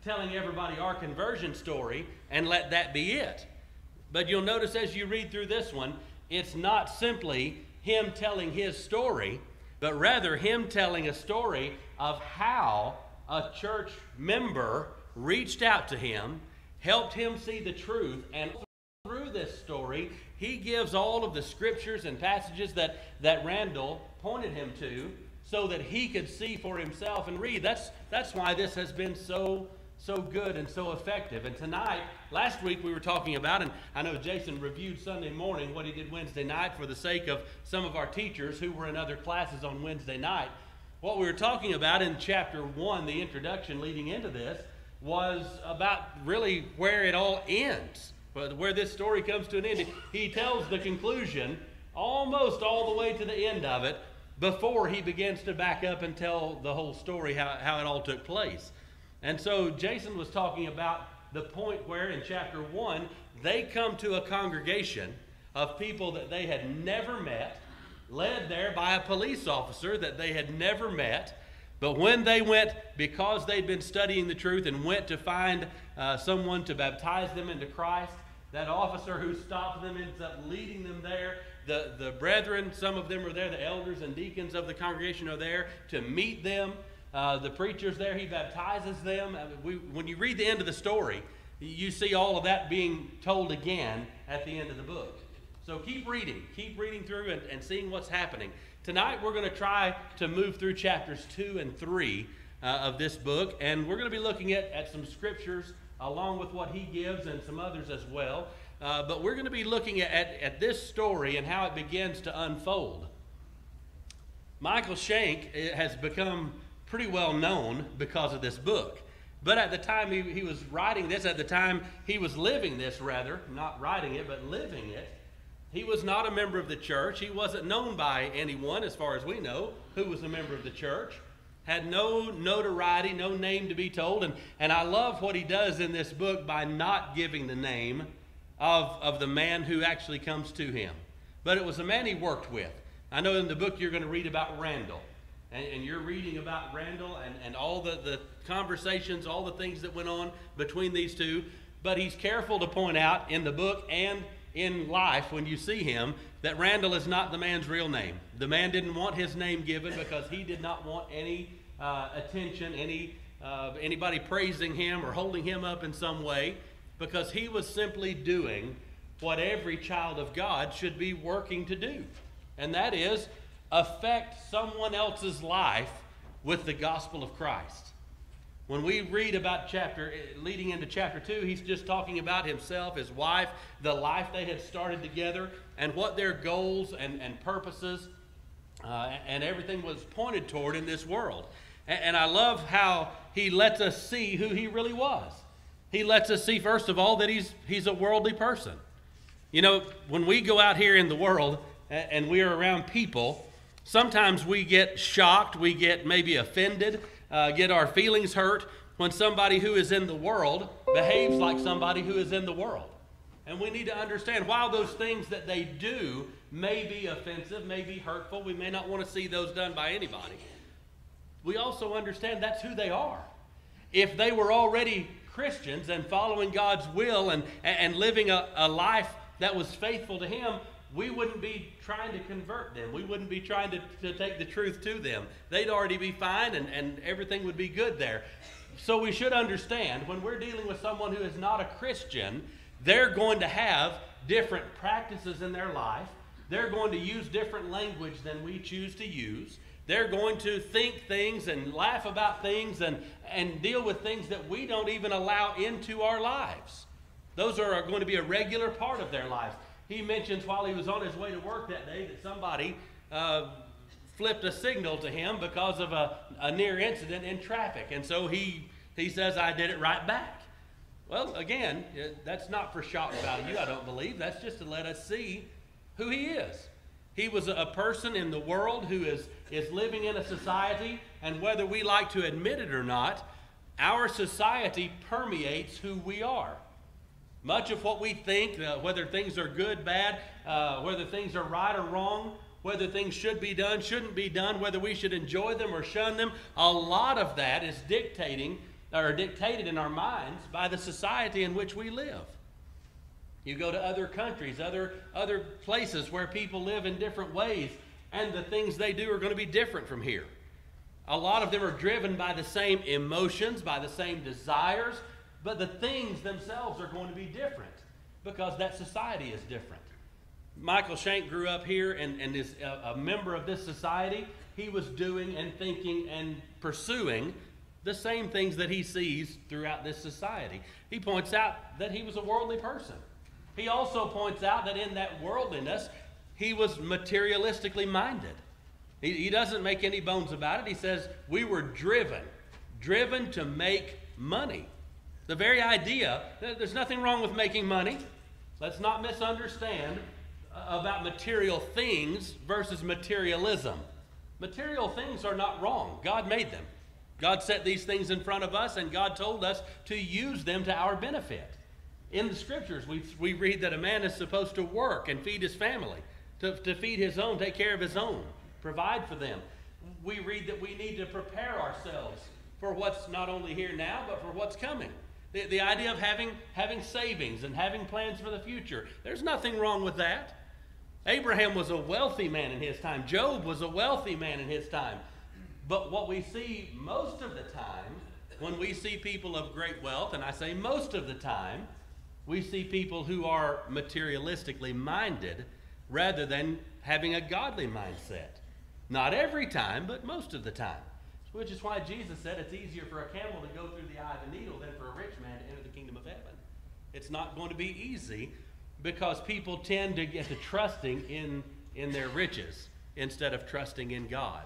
telling everybody our conversion story and let that be it. But you'll notice as you read through this one, it's not simply him telling his story, but rather him telling a story of how a church member reached out to him, helped him see the truth, and through this story, he gives all of the scriptures and passages that Randall pointed him to so that he could see for himself and read. That's why this has been so good and so effective. And tonight, last week we were talking about, and I know Jason reviewed Sunday morning what he did Wednesday night for the sake of some of our teachers who were in other classes on Wednesday night. What we were talking about in chapter 1, the introduction leading into this, was about really where it all ends, where this story comes to an end. He tells the conclusion almost all the way to the end of it before he begins to back up and tell the whole story, how it all took place. And so Jason was talking about the point where in chapter 1, they come to a congregation of people that they had never met, led there by a police officer that they had never met. But when they went, because they'd been studying the truth and went to find someone to baptize them into Christ, that officer who stopped them ends up leading them there. The brethren, some of them are there, the elders and deacons of the congregation are there to meet them. The preacher's there, he baptizes them. When you read the end of the story, you see all of that being told again at the end of the book. So keep reading through and seeing what's happening. Tonight we're going to try to move through chapters 2 and 3 of this book, and we're going to be looking at some scriptures along with what he gives and some others as well. But we're going to be looking at this story and how it begins to unfold. Michael Shank has become pretty well known because of this book. But at the time he was writing this, at the time he was living this rather, not writing it, but living it, he was not a member of the church. He wasn't known by anyone, as far as we know, who was a member of the church. Had no notoriety, no name to be told. And I love what he does in this book by not giving the name of the man who actually comes to him. But it was a man he worked with. I know in the book you're going to read about Randall. And you're reading about Randall and all the conversations, all the things that went on between these two. But he's careful to point out in the book and in life when you see him that Randall is not the man's real name. The man didn't want his name given because he did not want any attention, anybody praising him or holding him up in some way, because he was simply doing what every child of God should be working to do. And that is affect someone else's life with the gospel of Christ. When we read about leading into chapter 2, he's just talking about himself, his wife, the life they had started together, and what their goals and purposes and everything was pointed toward in this world. And I love how he lets us see who he really was. He lets us see, first of all, that he's a worldly person. You know, when we go out here in the world and we are around people, sometimes we get shocked, we get maybe offended, get our feelings hurt when somebody who is in the world behaves like somebody who is in the world. And we need to understand, while those things that they do may be offensive, may be hurtful, we may not want to see those done by anybody, we also understand that's who they are. If they were already Christians and following God's will and living a life that was faithful to him, we wouldn't be trying to convert them. We wouldn't be trying to take the truth to them. They'd already be fine and everything would be good there. So we should understand, when we're dealing with someone who is not a Christian, they're going to have different practices in their life. They're going to use different language than we choose to use. They're going to think things and laugh about things and deal with things that we don't even allow into our lives. Those are going to be a regular part of their lives. He mentions while he was on his way to work that day that somebody flipped a signal to him because of a near incident in traffic. And so he says, I did it right back. Well, again, that's not for shock value, I don't believe. That's just to let us see who he is. He was a person in the world who is living in a society, and whether we like to admit it or not, our society permeates who we are. Much of what we think, whether things are good, bad, whether things are right or wrong, whether things should be done, shouldn't be done, whether we should enjoy them or shun them, a lot of that is dictating are dictated in our minds by the society in which we live. You go to other countries, other places where people live in different ways, and the things they do are going to be different from here. A lot of them are driven by the same emotions, by the same desires, but the things themselves are going to be different because that society is different. Michael Shank grew up here and is a member of this society. He was doing and thinking and pursuing the same things that he sees throughout this society. He points out that he was a worldly person. He also points out that in that worldliness, he was materialistically minded. He doesn't make any bones about it. He says, we were driven to make money. The very idea, there's nothing wrong with making money. Let's not misunderstand about material things versus materialism. Material things are not wrong. God made them. God set these things in front of us, and God told us to use them to our benefit. In the scriptures, we read that a man is supposed to work and feed his family, to feed his own, take care of his own, provide for them. We read that we need to prepare ourselves for what's not only here now, but for what's coming. The idea of having savings and having plans for the future. There's nothing wrong with that. Abraham was a wealthy man in his time. Job was a wealthy man in his time. But what we see most of the time, when we see people of great wealth, and I say most of the time, we see people who are materialistically minded rather than having a godly mindset. Not every time, but most of the time. Which is why Jesus said it's easier for a camel to go through the eye of a needle than for a rich man to enter the kingdom of heaven. It's not going to be easy because people tend to get to trusting in their riches instead of trusting in God.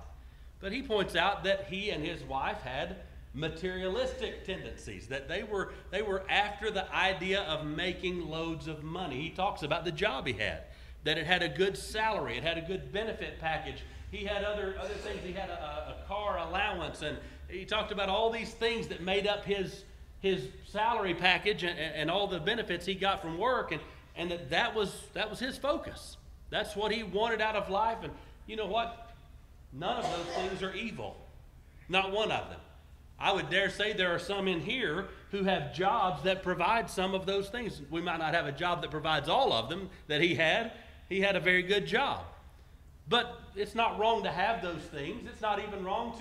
But he points out that he and his wife had materialistic tendencies, that they were after the idea of making loads of money. He talks about the job he had, that it had a good salary, it had a good benefit package. He had other things. He had a car allowance, and he talked about all these things that made up his salary package and all the benefits he got from work, and that was his focus. That's what he wanted out of life. And you know what? None of those things are evil. Not one of them. I would dare say there are some in here who have jobs that provide some of those things. We might not have a job that provides all of them that he had. He had a very good job. But it's not wrong to have those things. It's not even wrong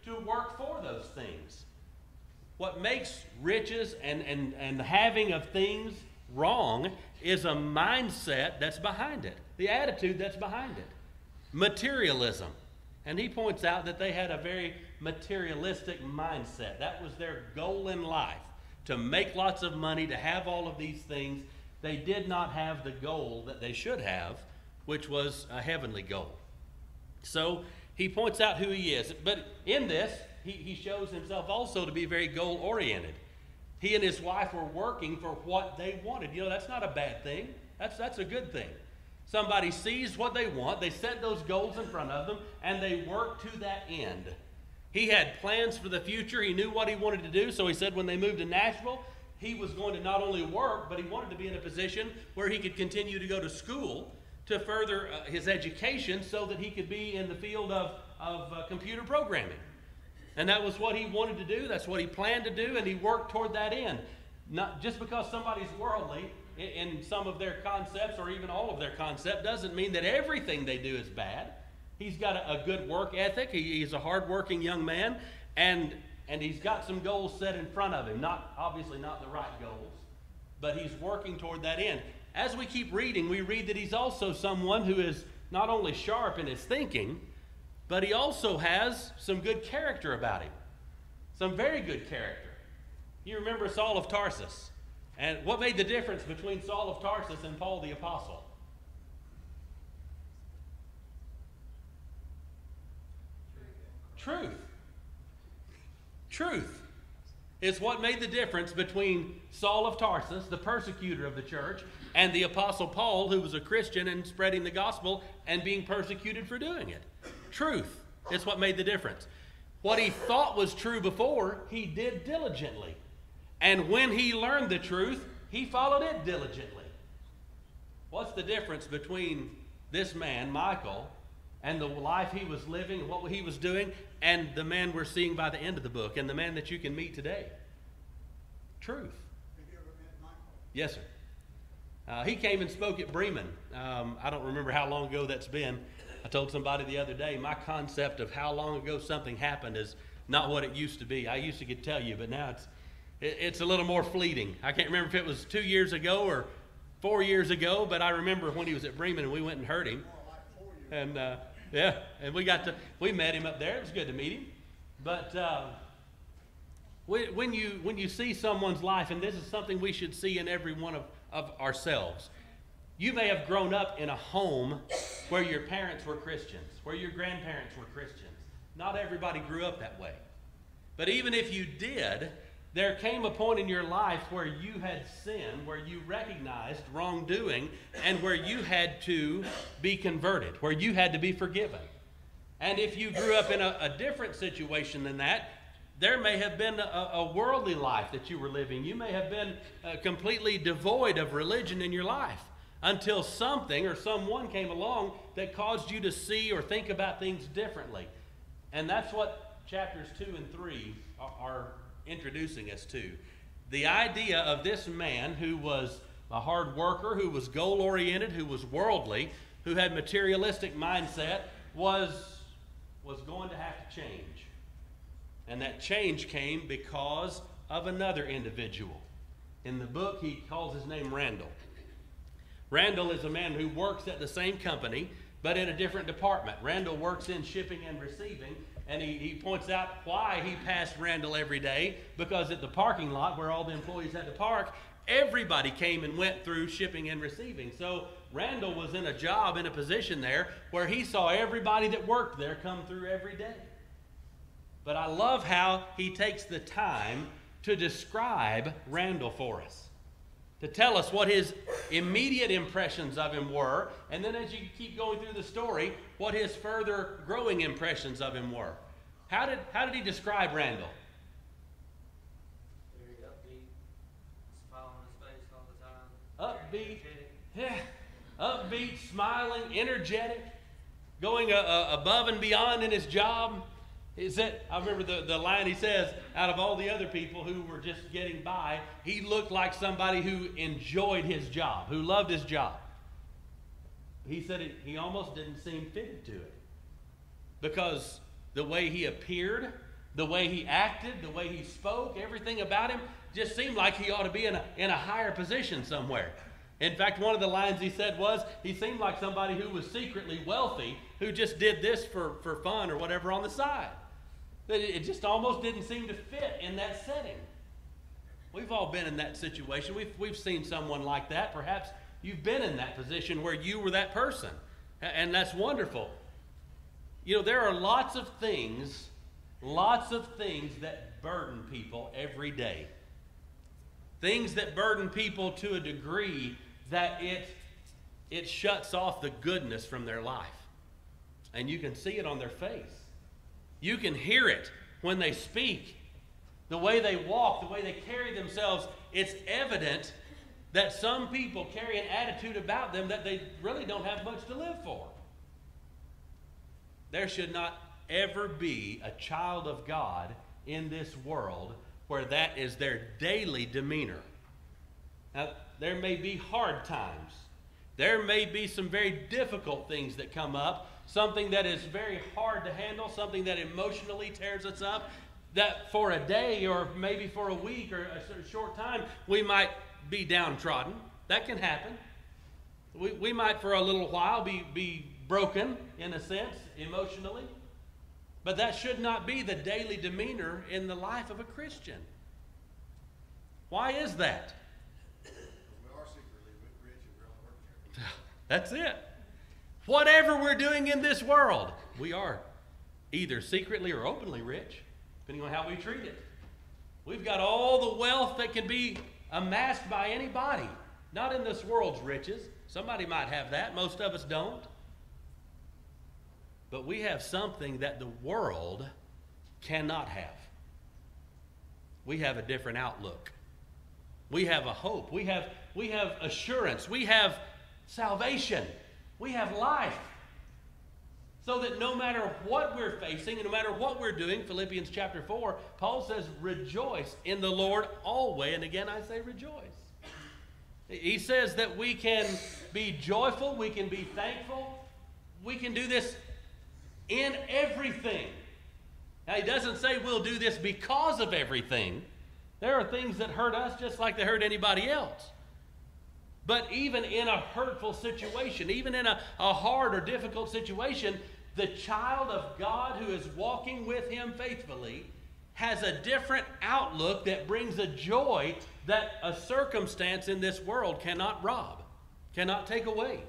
to work for those things. What makes riches and having of things wrong is a mindset that's behind it, the attitude that's behind it. Materialism. And he points out that they had a very materialistic mindset. That was their goal in life, to make lots of money, to have all of these things. They did not have the goal that they should have, which was a heavenly goal. So he points out who he is. But in this, he shows himself also to be very goal-oriented. He and his wife were working for what they wanted. You know, that's not a bad thing. That's a good thing. Somebody sees what they want, they set those goals in front of them, and they work to that end. He had plans for the future. He knew what he wanted to do, so he said when they moved to Nashville, he was going to not only work, but he wanted to be in a position where he could continue to go to school to further his education so that he could be in the field of computer programming. And that was what he wanted to do. That's what he planned to do, and he worked toward that end. Not just because somebody's worldly in some of their concepts or even all of their concept doesn't mean that everything they do is bad. He's got a good work ethic. He's a hardworking young man, and he's got some goals set in front of him. Obviously not the right goals, but he's working toward that end. As we keep reading, we read that he's also someone who is not only sharp in his thinking, but he also has some good character about him. Some very good character. You remember Saul of Tarsus. And what made the difference between Saul of Tarsus and Paul the Apostle? Truth. Truth is what made the difference between Saul of Tarsus, the persecutor of the church, and the Apostle Paul, who was a Christian and spreading the gospel and being persecuted for doing it. Truth is what made the difference. What he thought was true before, he did diligently. And when he learned the truth, he followed it diligently. What's the difference between this man, Michael, and the life he was living, what he was doing, and the man we're seeing by the end of the book, and the man that you can meet today? truth. Have you ever met Michael? Yes, sir. He came and spoke at Bremen. I don't remember how long ago that's been. I told somebody the other day, my concept of how long ago something happened is not what it used to be. I used to could tell you, but now it's a little more fleeting. I can't remember if it was 2 years ago or 4 years ago, but I remember when he was at Bremen and we went and heard him. More like 4 years. And yeah, and we met him up there. It was good to meet him. But when you see someone's life, and this is something we should see in every one of ourselves. You may have grown up in a home where your parents were Christians, where your grandparents were Christians. Not everybody grew up that way. But even if you did, there came a point in your life where you had sinned, where you recognized wrongdoing, and where you had to be converted, where you had to be forgiven. And if you grew up in a different situation than that, there may have been a worldly life that you were living. You may have been completely devoid of religion in your life until something or someone came along that caused you to see or think about things differently. And that's what chapters 2 and 3 are introducing us to. The idea of this man who was a hard worker, who was goal-oriented, who was worldly, who had materialistic mindset, was going to have to change. And that change came because of another individual. In the book, he calls his name Randall. Randall is a man who works at the same company, but in a different department. Randall works in shipping and receiving, and he points out why he passed Randall every day, because at the parking lot where all the employees had to park, everybody came and went through shipping and receiving. So Randall was in a job, in a position there, where he saw everybody that worked there come through every day. But I love how he takes the time to describe Randall for us, to tell us what his immediate impressions of him were, and then as you keep going through the story, what his further growing impressions of him were. How did he describe Randall? Very upbeat, smile on his face all the time. Upbeat, yeah, upbeat, smiling, energetic, going above and beyond in his job. I remember the line he says, out of all the other people who were just getting by, he looked like somebody who enjoyed his job, who loved his job. He said he almost didn't seem fitted to it, because the way he appeared, the way he acted, the way he spoke, everything about him just seemed like he ought to be in a higher position somewhere. In fact, one of the lines he said was, he seemed like somebody who was secretly wealthy, who just did this for fun or whatever on the side. It just almost didn't seem to fit in that setting. We've all been in that situation. We've seen someone like that. Perhaps you've been in that position where you were that person. And that's wonderful. You know, there are lots of things that burden people every day. Things that burden people to a degree that it shuts off the goodness from their life. And you can see it on their face. You can hear it when they speak, the way they walk, the way they carry themselves. It's evident that some people carry an attitude about them that they really don't have much to live for. There should not ever be a child of God in this world where that is their daily demeanor. Now, there may be hard times. There may be some very difficult things that come up, something that is very hard to handle, something that emotionally tears us up, that for a day or maybe for a week or a short time, we might be downtrodden. That can happen. We might for a little while be broken, in a sense, emotionally. But that should not be the daily demeanor in the life of a Christian. Why is that? We are secretly rich and we're only working here. That's it. Whatever we're doing in this world, we are either secretly or openly rich, depending on how we treat it. We've got all the wealth that can be amassed by anybody. Not in this world's riches. Somebody might have that. Most of us don't. But we have something that the world cannot have. We have a different outlook. We have a hope. We have assurance. We have salvation. We have life. So that no matter what we're facing and no matter what we're doing, Philippians chapter 4, Paul says, rejoice in the Lord always. And again, I say rejoice. He says that we can be joyful, we can be thankful, we can do this in everything. Now, he doesn't say we'll do this because of everything. There are things that hurt us just like they hurt anybody else. But even in a hurtful situation, even in a hard or difficult situation, the child of God who is walking with him faithfully has a different outlook that brings a joy that a circumstance in this world cannot rob, cannot take away.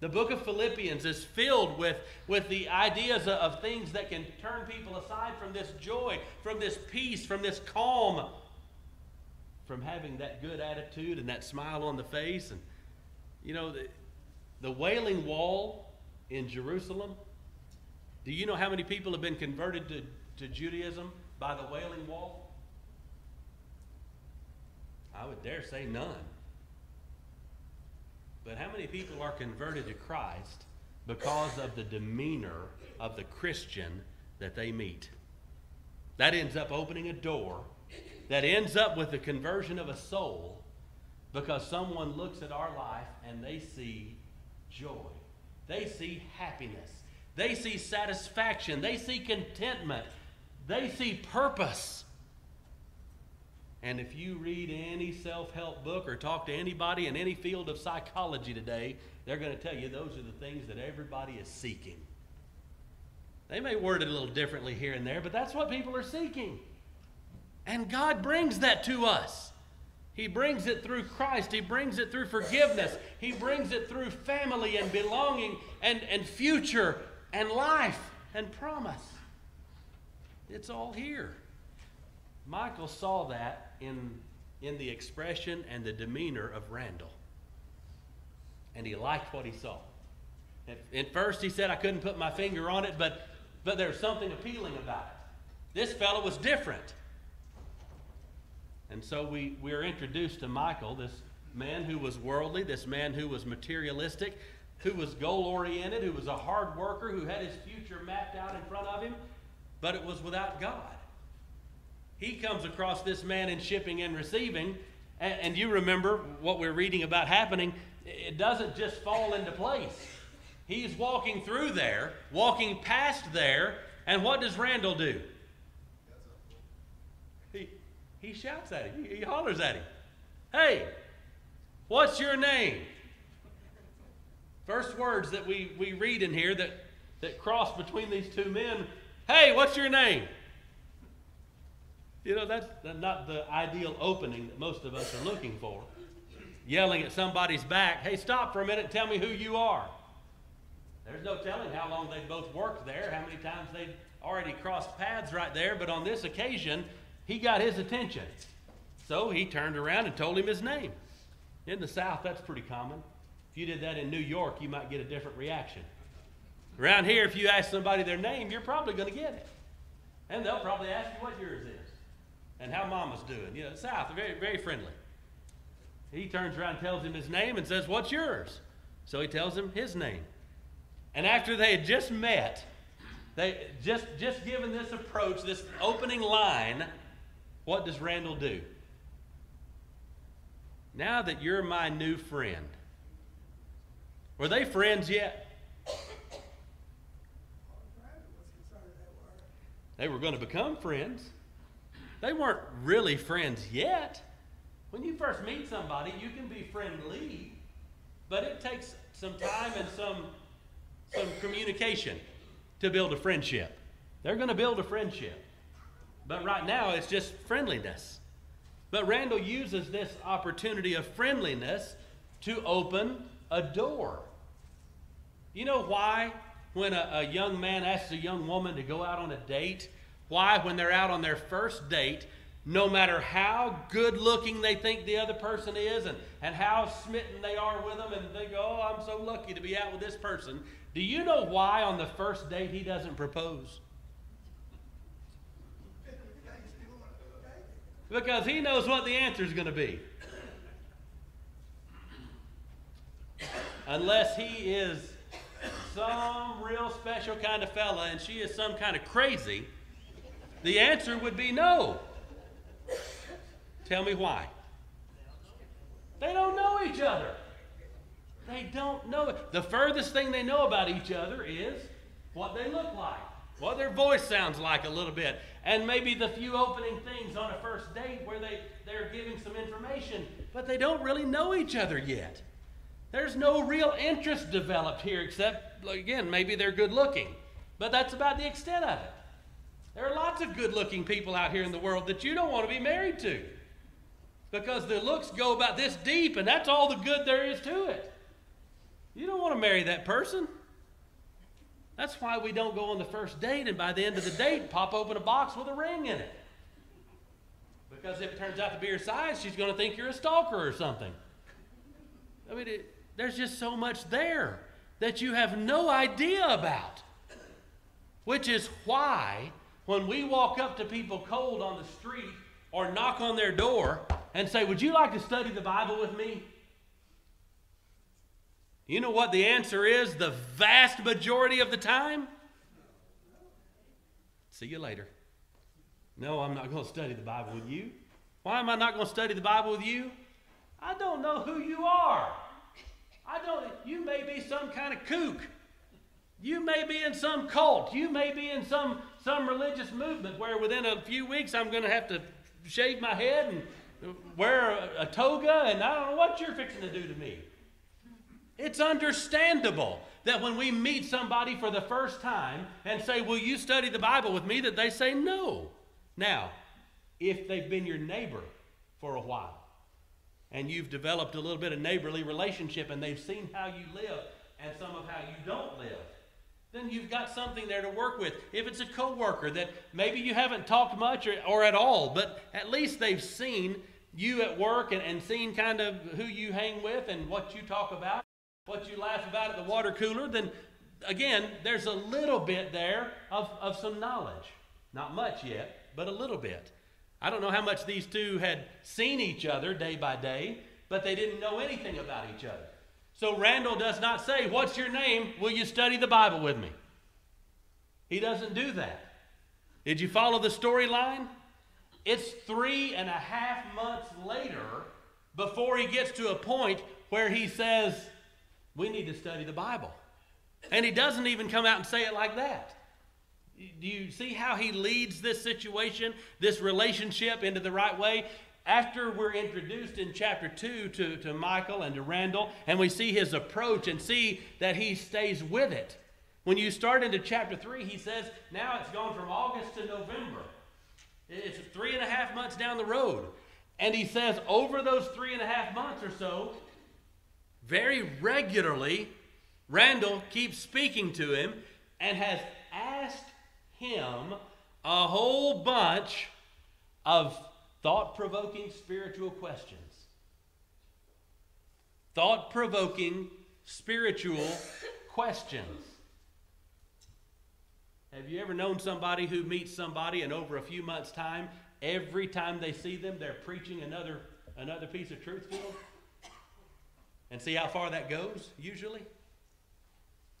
The book of Philippians is filled with the ideas of things that can turn people aside from this joy, from this peace, from this calm, from having that good attitude and that smile on the face. And you know, the Wailing Wall in Jerusalem, do you know how many people have been converted to Judaism by the Wailing Wall? I would dare say none. But how many people are converted to Christ because of the demeanor of the Christian that they meet? That ends up opening a door. That ends up with the conversion of a soul because someone looks at our life and they see joy. They see happiness. They see satisfaction. They see contentment. They see purpose. And if you read any self-help book or talk to anybody in any field of psychology today, they're going to tell you those are the things that everybody is seeking. They may word it a little differently here and there, but that's what people are seeking. And God brings that to us. He brings it through Christ. He brings it through forgiveness. He brings it through family and belonging and future and life and promise. It's all here. Michael saw that in the expression and the demeanor of Randall. And he liked what he saw. At first he said, I couldn't put my finger on it, but there's something appealing about it. This fellow was different. And so we are introduced to Michael, this man who was worldly, this man who was materialistic, who was goal-oriented, who was a hard worker, who had his future mapped out in front of him, but it was without God. He comes across this man in shipping and receiving, and you remember what we're reading about happening. It doesn't just fall into place. He's walking through there, walking past there, and what does Randall do? He shouts at him. He hollers at him. Hey, what's your name? First words that we read in here that cross between these two men. Hey, what's your name? You know, that's not the ideal opening that most of us are looking for. Yelling at somebody's back, hey, stop for a minute and tell me who you are. There's no telling how long they'd both worked there, how many times they'd already crossed paths right there, but on this occasion, he got his attention. So he turned around and told him his name. In the South, that's pretty common. If you did that in New York, you might get a different reaction. Around here, if you ask somebody their name, you're probably going to get it. And they'll probably ask you what yours is and how mama's doing. You know, the South, they're very, very friendly. He turns around and tells him his name and says, what's yours? So he tells him his name. And after they had just met, they just given this approach, this opening line, what does Randall do? Now that you're my new friend. Were they friends yet? They were going to become friends. They weren't really friends yet. When you first meet somebody, you can be friendly, but it takes some time and some communication to build a friendship. They're going to build a friendship. But right now, it's just friendliness. But Randall uses this opportunity of friendliness to open a door. You know why when a young man asks a young woman to go out on a date, why when they're out on their first date, no matter how good looking they think the other person is and how smitten they are with them and they go, oh, I'm so lucky to be out with this person. Do you know why on the first date he doesn't propose? Because he knows what the answer is going to be. Unless he is some real special kind of fella and she is some kind of crazy, the answer would be no. Tell me why. They don't know each other. They don't know it. The furthest thing they know about each other is what they look like, what their voice sounds like a little bit, and maybe the few opening things on a first date where they're giving some information, but they don't really know each other yet. There's no real interest developed here except, again, maybe they're good looking, but that's about the extent of it. There are lots of good looking people out here in the world that you don't want to be married to because their looks go about this deep and that's all the good there is to it. You don't want to marry that person. That's why we don't go on the first date and by the end of the date pop open a box with a ring in it. Because if it turns out to be her size, she's going to think you're a stalker or something. I mean, there's just so much there that you have no idea about. Which is why when we walk up to people cold on the street or knock on their door and say, would you like to study the Bible with me? You know what the answer is the vast majority of the time? See you later. No, I'm not going to study the Bible with you. Why am I not going to study the Bible with you? I don't know who you are. You may be some kind of kook. You may be in some cult. You may be in some religious movement where within a few weeks I'm going to have to shave my head and wear a toga and I don't know what you're fixing to do to me. It's understandable that when we meet somebody for the first time and say, will you study the Bible with me, that they say no. Now, if they've been your neighbor for a while and you've developed a little bit of neighborly relationship and they've seen how you live and some of how you don't live, then you've got something there to work with. If it's a coworker that maybe you haven't talked much or at all, but at least they've seen you at work and seen kind of who you hang with and what you talk about, what you laugh about at the water cooler, then again, there's a little bit there of some knowledge. Not much yet, but a little bit. I don't know how much these two had seen each other day by day, but they didn't know anything about each other. So Randall does not say, what's your name? Will you study the Bible with me? He doesn't do that. Did you follow the storyline? It's 3.5 months later before he gets to a point where he says, we need to study the Bible. And he doesn't even come out and say it like that. Do you see how he leads this situation, this relationship into the right way? After we're introduced in chapter 2 to Michael and to Randall, and we see his approach and see that he stays with it. When you start into chapter 3, he says, now it's gone from August to November. It's 3.5 months down the road. And he says over those 3.5 months or so, very regularly, Randall keeps speaking to him and has asked him a whole bunch of thought-provoking spiritual questions. Thought-provoking spiritual questions. Have you ever known somebody who meets somebody and over a few months' time, every time they see them, they're preaching another piece of truth to them? And see how far that goes, usually?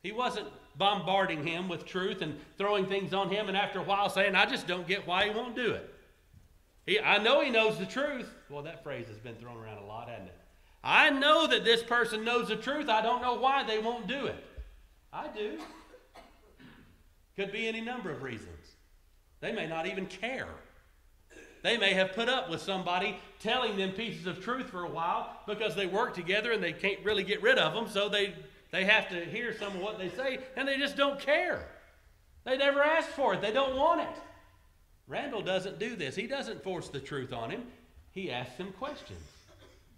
He wasn't bombarding him with truth and throwing things on him and after a while saying, I just don't get why he won't do it. I know he knows the truth. Well, that phrase has been thrown around a lot, hasn't it? I know that this person knows the truth. I don't know why they won't do it. I do. Could be any number of reasons. They may not even care. They may have put up with somebody telling them pieces of truth for a while because they work together and they can't really get rid of them, so they have to hear some of what they say, and they just don't care. They never asked for it. They don't want it. Randall doesn't do this. He doesn't force the truth on him. He asks him questions.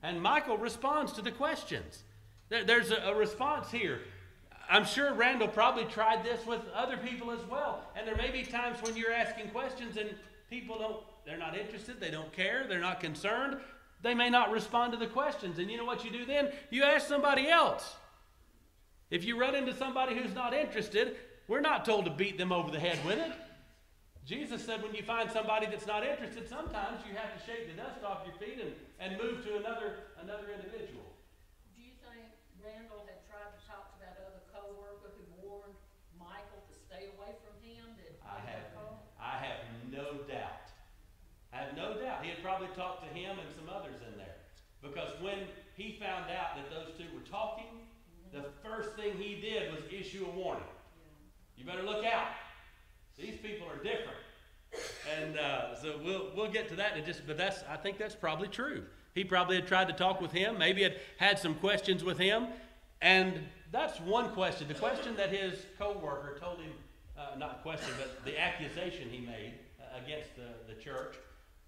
And Michael responds to the questions. There's a response here. I'm sure Randall probably tried this with other people as well. And there may be times when you're asking questions and people they're not interested, they don't care, they're not concerned. They may not respond to the questions. And you know what you do then? You ask somebody else. If you run into somebody who's not interested, we're not told to beat them over the head with it. Jesus said when you find somebody that's not interested, sometimes you have to shake the dust off your feet and move to another individual. Do you think Randall had tried to talk to that other couple coworker who warned Michael to stay away from him? I have no doubt. I have no doubt. He had probably talked to him and some others in there. Because when he found out that those two were talking, the first thing he did was issue a warning. You better look out. These people are different. And so we'll get to that in just, but I think that's probably true. He probably had tried to talk with him, maybe had some questions with him, and that's one question. The question that his co-worker told him, not question, but the accusation he made against the church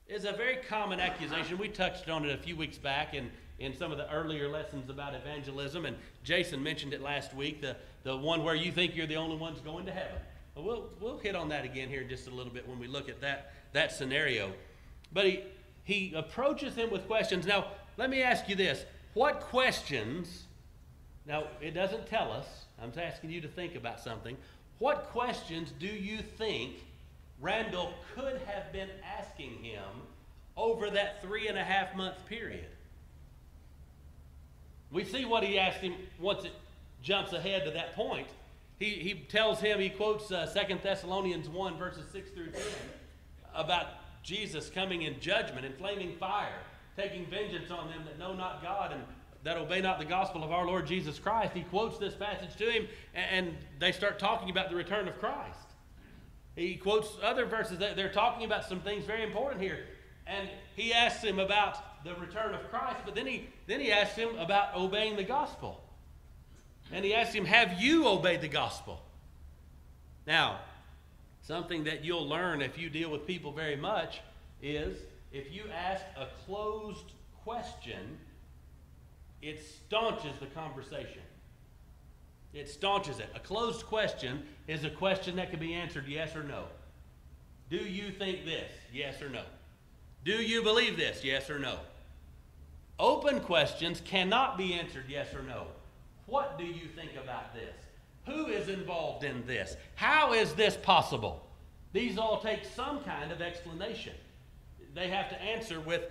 is a very common accusation. We touched on it a few weeks back in some of the earlier lessons about evangelism, and Jason mentioned it last week, the one where you think you're the only ones going to heaven. We'll hit on that again here in just a little bit when we look at that scenario. But he approaches him with questions. Now, let me ask you this. What questions, now it doesn't tell us, I'm asking you to think about something. What questions do you think Randall could have been asking him over that 3.5-month period? We see what he asked him once it jumps ahead to that point. He tells him, he quotes 2 Thessalonians 1, verses 6 through 10, about Jesus coming in judgment, in flaming fire, taking vengeance on them that know not God and that obey not the gospel of our Lord Jesus Christ. He quotes this passage to him, and they start talking about the return of Christ. He quotes other verses. They're talking about some things very important here. And he asks him about the return of Christ, but then he asks him about obeying the gospel. And he asks him, have you obeyed the gospel? Now, something that you'll learn if you deal with people very much is if you ask a closed question, it staunches the conversation. It staunches it. A closed question is a question that can be answered yes or no. Do you think this? Yes or no. Do you believe this? Yes or no. Open questions cannot be answered yes or no. What do you think about this? Who is involved in this? How is this possible? These all take some kind of explanation. They have to answer with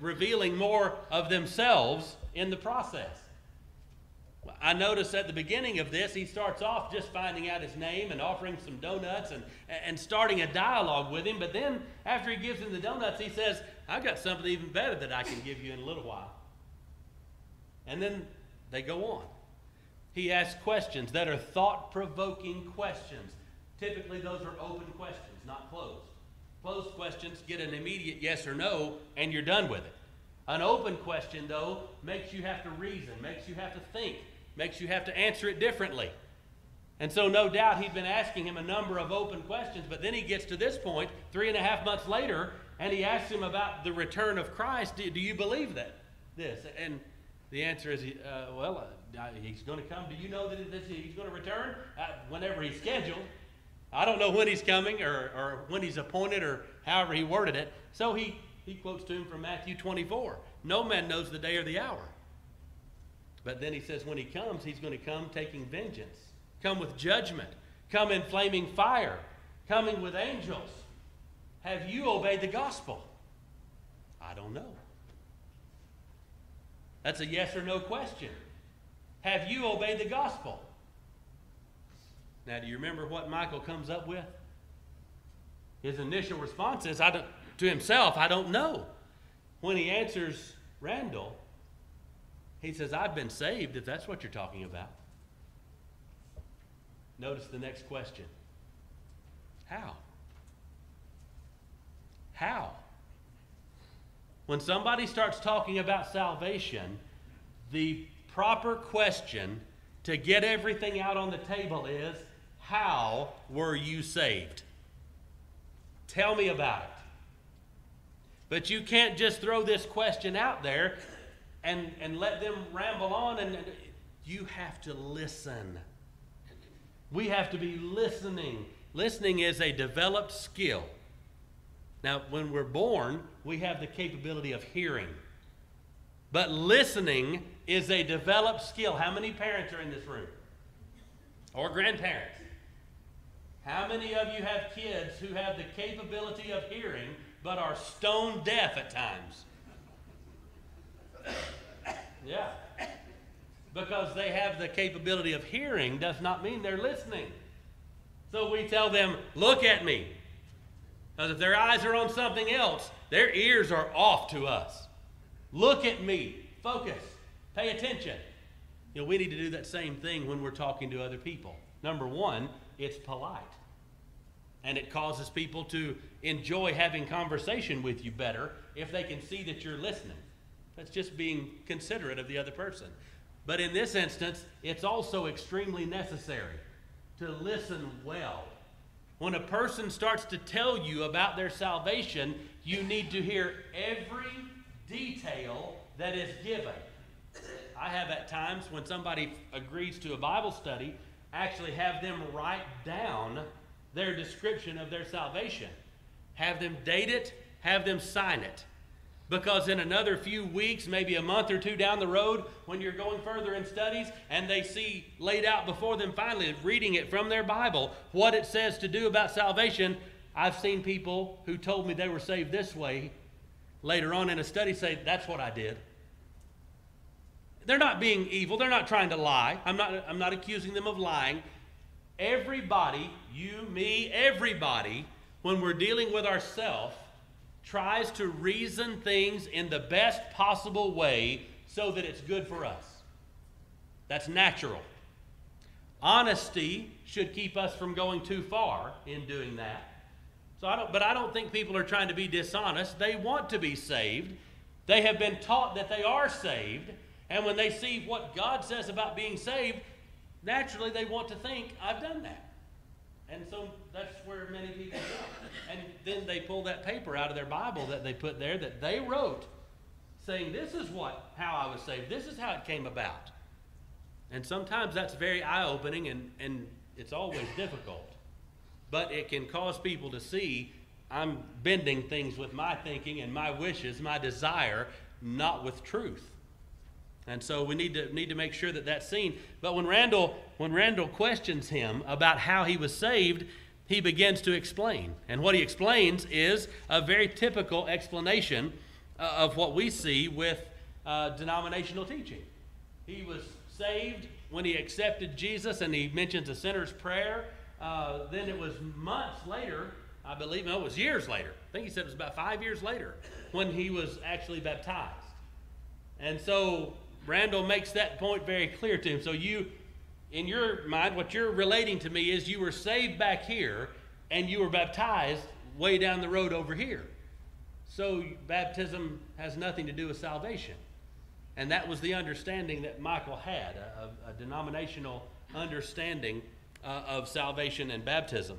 revealing more of themselves in the process. I notice at the beginning of this, he starts off just finding out his name and offering some donuts and starting a dialogue with him. But then after he gives him the donuts, he says, I've got something even better that I can give you in a little while. And then they go on. He asks questions that are thought-provoking questions. Typically, those are open questions, not closed. Closed questions get an immediate yes or no, and you're done with it. An open question, though, makes you have to reason, makes you have to think, makes you have to answer it differently. And so no doubt he'd been asking him a number of open questions, but then he gets to this point 3.5 months later, and he asks him about the return of Christ. Do you believe this? And the answer is, he's going to come. Do you know that he's going to return? Whenever he's scheduled. I don't know when he's coming or when he's appointed or however he worded it. So he quotes to him from Matthew 24. No man knows the day or the hour. But then he says when he comes, he's going to come taking vengeance, come with judgment, come in flaming fire, coming with angels. Have you obeyed the gospel? I don't know. That's a yes or no question. Have you obeyed the gospel? Now, do you remember what Michael comes up with? His initial response is, to himself, I don't know. When he answers Randall, he says, I've been saved, if that's what you're talking about. Notice the next question. How? How? When somebody starts talking about salvation, the proper question to get everything out on the table is, how were you saved? Tell me about it. But you can't just throw this question out there and let them ramble on, and you have to listen. We have to be listening. Listening is a developed skill. Now, when we're born, we have the capability of hearing. But listening is a developed skill. How many parents are in this room? Or grandparents? How many of you have kids who have the capability of hearing but are stone deaf at times? Yeah. because they have the capability of hearing does not mean they're listening. So we tell them, look at me. Because if their eyes are on something else, their ears are off to us. Look at me. Focus. Pay attention. We need to do that same thing when we're talking to other people. Number one, it's polite. And it causes people to enjoy having conversation with you better if they can see that you're listening. That's just being considerate of the other person. But in this instance, it's also extremely necessary to listen well. When a person starts to tell you about their salvation, you need to hear every detail that is given. I have at times when somebody agrees to a Bible study, actually have them write down their description of their salvation. Have them date it, have them sign it. Because in another few weeks, maybe a month or two down the road, when you're going further in studies and they see laid out before them finally, reading it from their Bible, what it says to do about salvation, I've seen people who told me they were saved this way, later on in a study say, that's what I did. They're not being evil. They're not trying to lie. I'm not accusing them of lying. Everybody, you, me, everybody, when we're dealing with ourselves, tries to reason things in the best possible way so that it's good for us. That's natural. Honesty should keep us from going too far in doing that. But I don't think people are trying to be dishonest. They want to be saved. They have been taught that they are saved. And when they see what God says about being saved, naturally they want to think, I've done that. And so that's where many people go. And then they pull that paper out of their Bible that they put there that they wrote, saying, this is how I was saved. This is how it came about. And sometimes that's very eye-opening, and it's always difficult. But it can cause people to see I'm bending things with my thinking and my wishes, my desire, not with truth. And so we need to make sure that that's seen. But when Randall questions him about how he was saved, he begins to explain. And what he explains is a very typical explanation of what we see with denominational teaching. He was saved when he accepted Jesus, and he mentions a sinner's prayer. Then it was months later, I believe, no, it was years later. I think he said it was about 5 years later when he was actually baptized. And so Randall makes that point very clear to him. So you, in your mind, what you're relating to me is you were saved back here and you were baptized way down the road over here. So baptism has nothing to do with salvation. And that was the understanding that Michael had, a denominational understanding of salvation and baptism.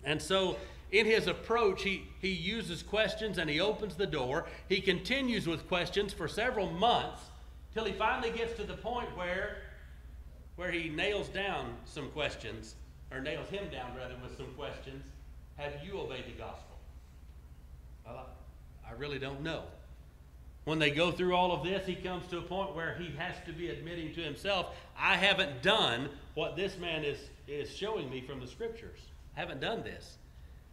And so in his approach, he uses questions and he opens the door. He continues with questions for several months till he finally gets to the point where he nails down some questions, or nails him down rather with some questions. Have you obeyed the gospel? Well, I really don't know. When they go through all of this, he comes to a point where he has to be admitting to himself, I haven't done what this man is showing me from the scriptures. I haven't done this.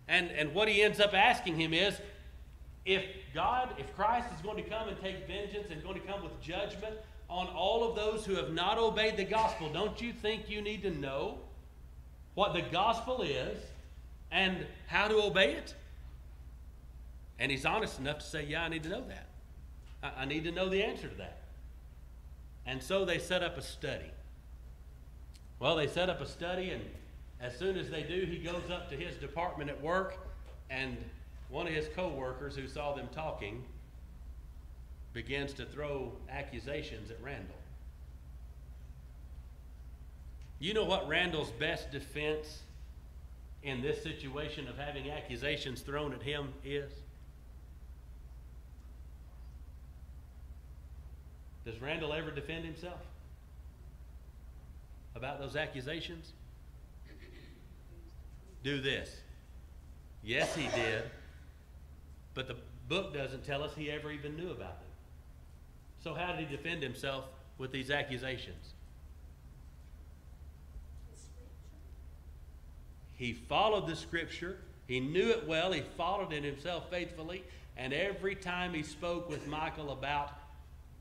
And what he ends up asking him is, if Christ is going to come and take vengeance and going to come with judgment on all of those who have not obeyed the gospel, don't you think you need to know what the gospel is and how to obey it? And he's honest enough to say, yeah, I need to know that. I need to know the answer to that. And so they set up a study. Well, they set up a study, and as soon as they do, he goes up to his department at work, and one of his co-workers who saw them talking begins to throw accusations at Randall. You know what Randall's best defense in this situation of having accusations thrown at him is? Does Randall ever defend himself about those accusations? Do this. Yes, he did. But the book doesn't tell us he ever even knew about them. So how did he defend himself with these accusations? He followed the scripture. He knew it well. He followed it himself faithfully. And every time he spoke with Michael about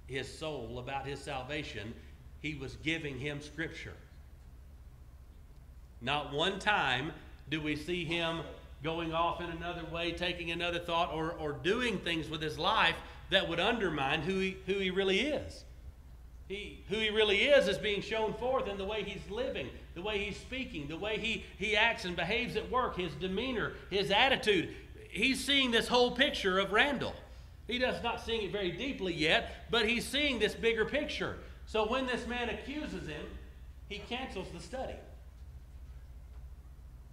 his soul, about his salvation, he was giving him Scripture. Not one time do we see him going off in another way, taking another thought, or doing things with his life that would undermine who he really is. Who he really is being shown forth in the way he's living, the way he's speaking, the way he acts and behaves at work, his demeanor, his attitude. He's seeing this whole picture of Randall. He does not seeing it very deeply yet, but he's seeing this bigger picture. So when this man accuses him, he cancels the study.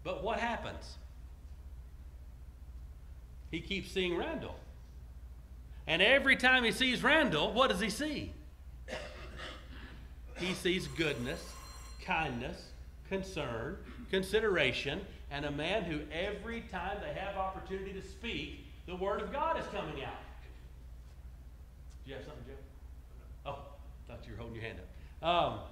But what happens? He keeps seeing Randall. And every time he sees Randall, what does he see? He sees goodness, kindness, concern, consideration, and a man who every time they have opportunity to speak, the Word of God is coming out. Do you have something, Joe? Oh, thought you were holding your hand up.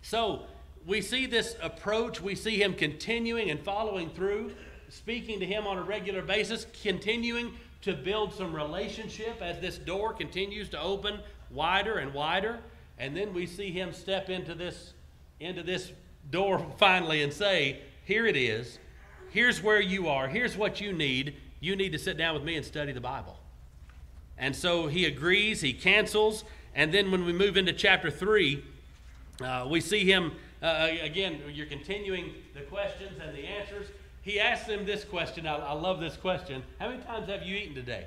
So we see this approach. We see him continuing and following through, speaking to him on a regular basis, continuing to build some relationship as this door continues to open wider and wider. And then we see him step into this door finally and say, here it is. Here's where you are. Here's what you need. You need to sit down with me and study the Bible. And so he agrees, he cancels, and then when we move into chapter 3, we see him, again, you're continuing the questions and the answers. He asks them this question. I love this question. How many times have you eaten today?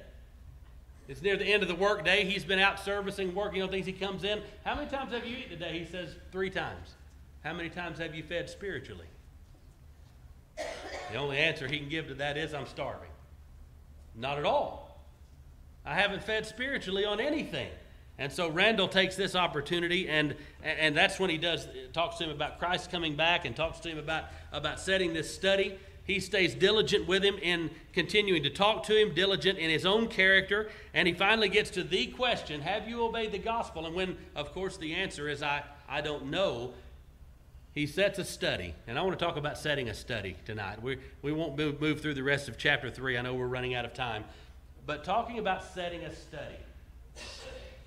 It's near the end of the work day. He's been out servicing, working on things. He comes in. How many times have you eaten today? He says 3 times. How many times have you fed spiritually? The only answer he can give to that is, I'm starving. Not at all. I haven't fed spiritually on anything. And so Randall takes this opportunity, and that's when he talks to him about Christ coming back and talks to him about setting this study. He stays diligent with him in continuing to talk to him, diligent in his own character, and he finally gets to the question, have you obeyed the gospel? And when, of course, the answer is, I don't know, he sets a study. And I want to talk about setting a study tonight. We won't move through the rest of chapter 3. I know we're running out of time. But talking about setting a study,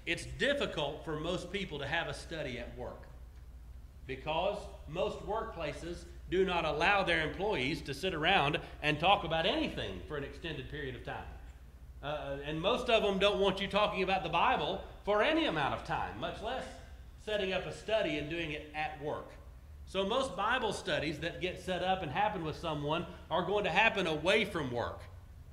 it's difficult for most people to have a study at work because most workplaces do not allow their employees to sit around and talk about anything for an extended period of time. And most of them don't want you talking about the Bible for any amount of time, much less setting up a study and doing it at work. So most Bible studies that get set up and happen with someone are going to happen away from work.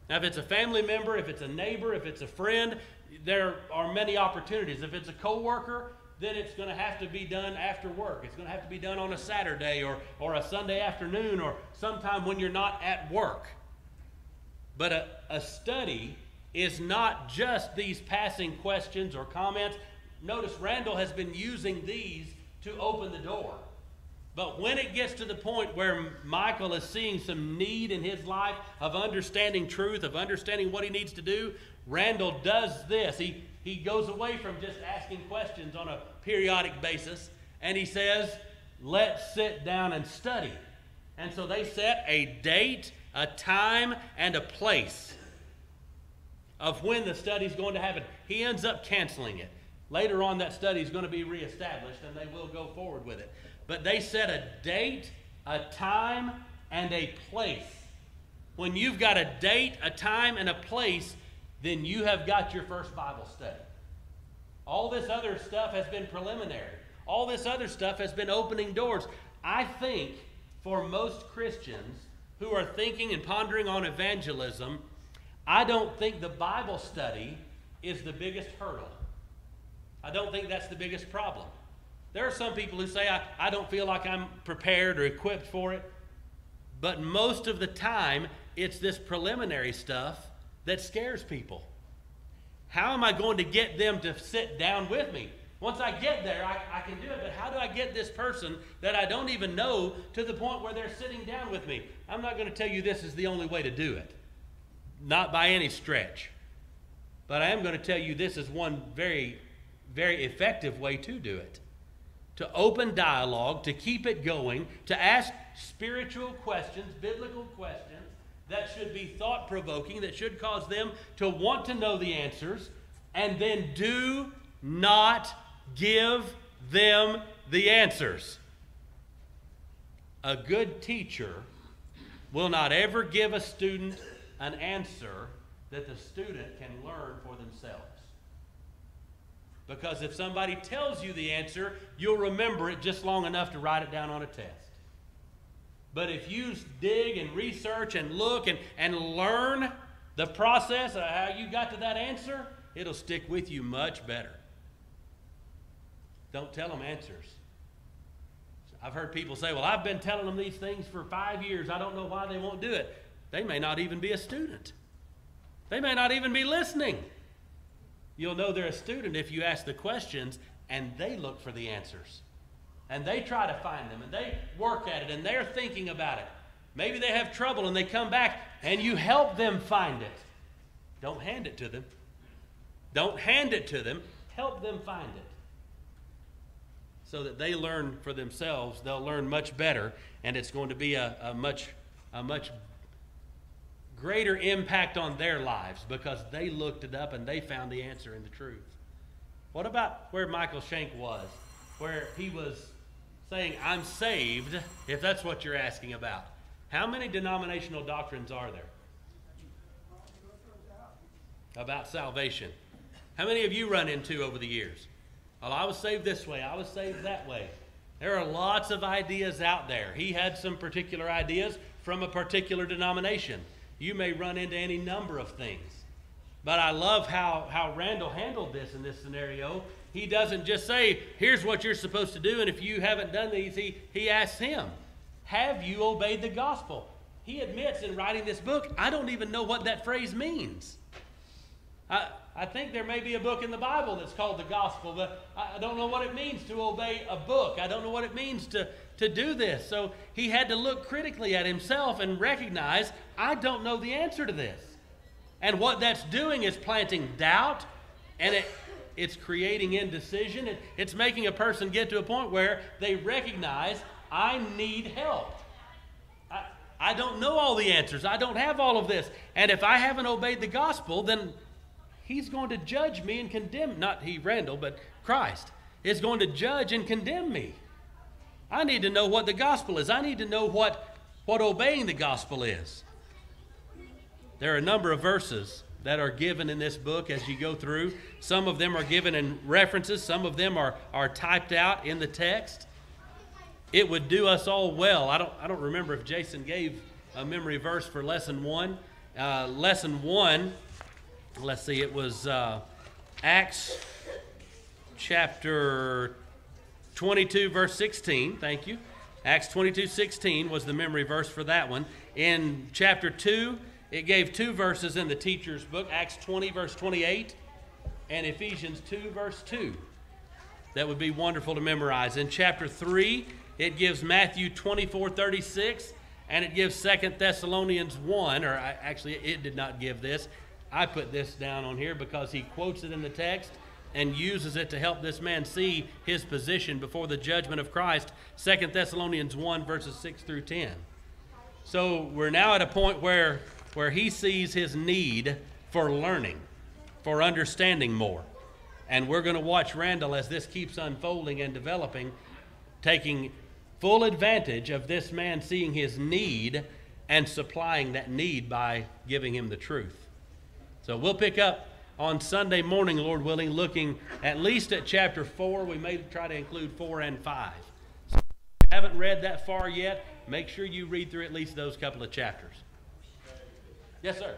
Now, if it's a family member, if it's a neighbor, if it's a friend, there are many opportunities. If it's a coworker, then it's going to have to be done after work. It's going to have to be done on a Saturday or a Sunday afternoon or sometime when you're not at work. But a study is not just these passing questions or comments. Notice Randall has been using these to open the door. But when it gets to the point where Michael is seeing some need in his life of understanding truth, of understanding what he needs to do, Randall does this. He goes away from just asking questions on a periodic basis, and he says, let's sit down and study. And so they set a date, a time, and a place of when the study is going to happen. He ends up canceling it. Later on, that study is going to be reestablished, and they will go forward with it. But they set a date, a time, and a place. When you've got a date, a time, and a place, then you have got your first Bible study. All this other stuff has been preliminary. All this other stuff has been opening doors. I think for most Christians who are thinking and pondering on evangelism, I don't think the Bible study is the biggest hurdle. I don't think that's the biggest problem. There are some people who say, I don't feel like I'm prepared or equipped for it. But most of the time, it's this preliminary stuff that scares people. How am I going to get them to sit down with me? Once I get there, I can do it, but how do I get this person that I don't even know to the point where they're sitting down with me? I'm not going to tell you this is the only way to do it. Not by any stretch. But I am going to tell you this is one very, very effective way to do it. To open dialogue, to keep it going, to ask spiritual questions, biblical questions that should be thought-provoking, that should cause them to want to know the answers, and then do not give them the answers. A good teacher will not ever give a student an answer that the student can learn for themselves. Because if somebody tells you the answer, you'll remember it just long enough to write it down on a test. But if you dig and research and look and learn the process of how you got to that answer, it'll stick with you much better. Don't tell them answers. I've heard people say, well, I've been telling them these things for 5 years. I don't know why they won't do it. They may not even be a student. They may not even be listening. You'll know they're a student if you ask the questions and they look for the answers. And they try to find them and they work at it and they're thinking about it. Maybe they have trouble and they come back and you help them find it. Don't hand it to them. Don't hand it to them. Help them find it. So that they learn for themselves. They'll learn much better, and it's going to be a much greater impact on their lives because they looked it up and they found the answer in the truth. What about where Michael Shank was, where he was saying, I'm saved, if that's what you're asking about? How many denominational doctrines are there about salvation? How many of you run into over the years? Well, I was saved this way. I was saved that way. There are lots of ideas out there. He had some particular ideas from a particular denomination. You may run into any number of things. But I love how Randall handled this in this scenario. He doesn't just say, here's what you're supposed to do, and if you haven't done these, he asks him, have you obeyed the gospel? He admits in writing this book, I don't even know what that phrase means. I think there may be a book in the Bible that's called the gospel, but I don't know what it means to obey a book. I don't know what it means to do this. So he had to look critically at himself and recognize, I don't know the answer to this. And what that's doing is planting doubt, and it's creating indecision. It's making a person get to a point where they recognize, I need help. I don't know all the answers. I don't have all of this. And if I haven't obeyed the gospel, then he's going to judge me and condemn, not he, Randall, but Christ is going to judge and condemn me. I need to know what the gospel is. I need to know what obeying the gospel is. There are a number of verses that are given in this book as you go through. Some of them are given in references. Some of them are typed out in the text. It would do us all well. I don't remember if Jason gave a memory verse for lesson 1. Lesson 1, let's see, it was Acts chapter 22, verse 16. Thank you. Acts 22:16 was the memory verse for that one. In chapter 2, it gave 2 verses in the teacher's book, Acts 20, verse 28, and Ephesians 2, verse 2. That would be wonderful to memorize. In chapter 3, it gives Matthew 24:36, and it gives 2 Thessalonians 1, or actually it did not give this. I put this down on here because he quotes it in the text and uses it to help this man see his position before the judgment of Christ. 2 Thessalonians 1, verses 6 through 10. So we're now at a point where he sees his need for learning, for understanding more. And we're going to watch Randall as this keeps unfolding and developing, taking full advantage of this man seeing his need and supplying that need by giving him the truth. So we'll pick up on Sunday morning, Lord willing, looking at least at chapter 4. We may try to include 4 and 5. So if you haven't read that far yet, make sure you read through at least those couple of chapters. Yes, sir.